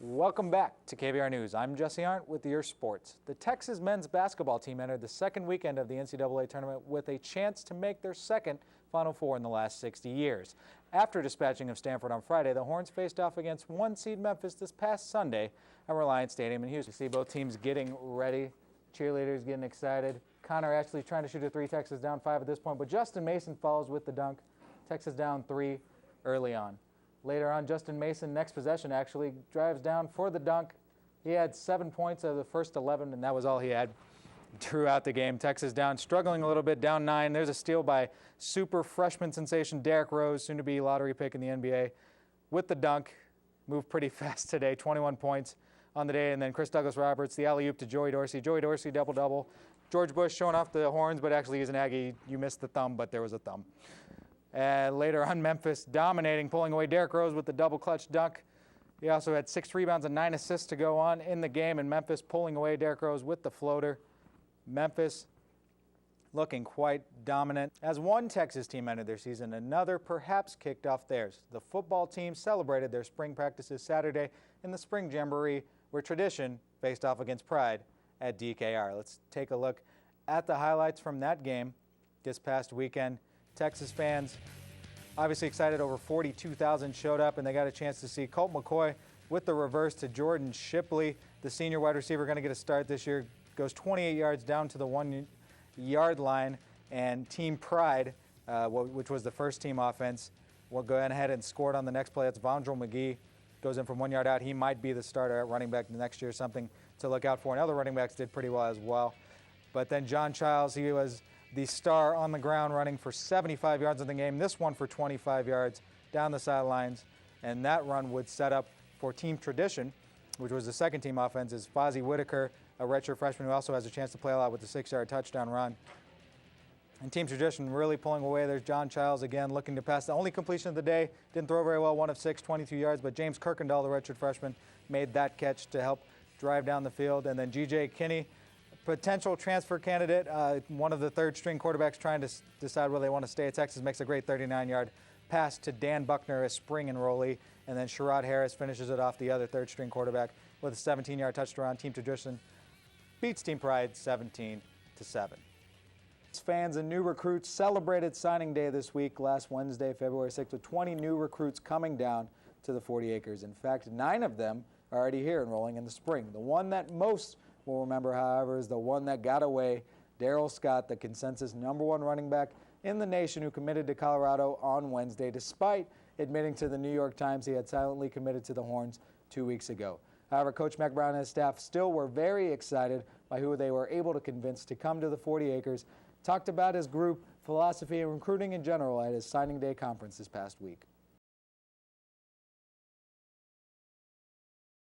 Welcome back to KVR News. I'm Jesse Arndt with your sports. The Texas men's basketball team entered the second weekend of the NCAA tournament with a chance to make their second Final Four in the last 60 years. After dispatching of Stanford on Friday, the Horns faced off against one-seed Memphis this past Sunday at Reliance Stadium in Houston. You see both teams getting ready, cheerleaders getting excited. Connor actually trying to shoot a three, Texas down 5 at this point, but Justin Mason follows with the dunk. Texas down 3 early on. Later on, Justin Mason, next possession, actually drives down for the dunk. He had 7 points of the first 11, and that was all he had throughout the game. Texas down, struggling a little bit, down 9. There's a steal by super freshman sensation Derrick Rose, soon to be lottery pick in the NBA, with the dunk. Moved pretty fast today, 21 points on the day. And then Chris Douglas-Roberts, the alley-oop to Joey Dorsey. Joey Dorsey, double-double. George Bush showing off the horns, but actually he's an Aggie. You missed the thumb, but there was a thumb. And later on, Memphis dominating, pulling away Derrick Rose with the double clutch dunk. He also had 6 rebounds and 9 assists to go on in the game, and Memphis pulling away Derrick Rose with the floater. Memphis looking quite dominant. As one Texas team ended their season, another perhaps kicked off theirs. The football team celebrated their spring practices Saturday in the Spring Jamboree, where tradition faced off against pride at DKR. Let's take a look at the highlights from that game this past weekend. Texas fans obviously excited. Over 42,000 showed up, and they got a chance to see Colt McCoy with the reverse to Jordan Shipley. The senior wide receiver going to get a start this year. Goes 28 yards down to the 1-yard line, and Team Pride, which was the first team offense, will go ahead and scored on the next play. That's Vondrell McGee. Goes in from 1 yard out. He might be the starter at running back next year, something to look out for. And other running backs did pretty well as well. But then John Childs, he was the star on the ground, running for 75 yards in the game. This one for 25 yards down the sidelines. And that run would set up for Team Tradition, which was the second team offense, is Fozzie Whitaker, a redshirt freshman who also has a chance to play a lot with the 6-yard touchdown run. And Team Tradition really pulling away. There's John Childs again looking to pass. The only completion of the day. Didn't throw very well, 1 of 6, 22 yards. But James Kirkendall, the redshirt freshman, made that catch to help drive down the field. And then G.J. Kinney, potential transfer candidate, one of the third-string quarterbacks trying to decide where they want to stay at Texas, makes a great 39-yard pass to Dan Buckner, a spring enrollee. And then Sherrod Harris finishes it off, the other third-string quarterback, with a 17-yard touchdown. Team Tradition beats Team Pride 17-7. Fans and new recruits celebrated signing day this week, last Wednesday, February 6th, with 20 new recruits coming down to the 40 acres. In fact, 9 of them are already here enrolling in the spring. The one that most will remember, however, is the one that got away, Darrell Scott, the consensus #1 running back in the nation, who committed to Colorado on Wednesday, despite admitting to the New York Times he had silently committed to the Horns 2 weeks ago. However, Coach Mack Brown and his staff still were very excited by who they were able to convince to come to the 40 acres. Talked about his group, philosophy, and recruiting in general at his signing day conference this past week.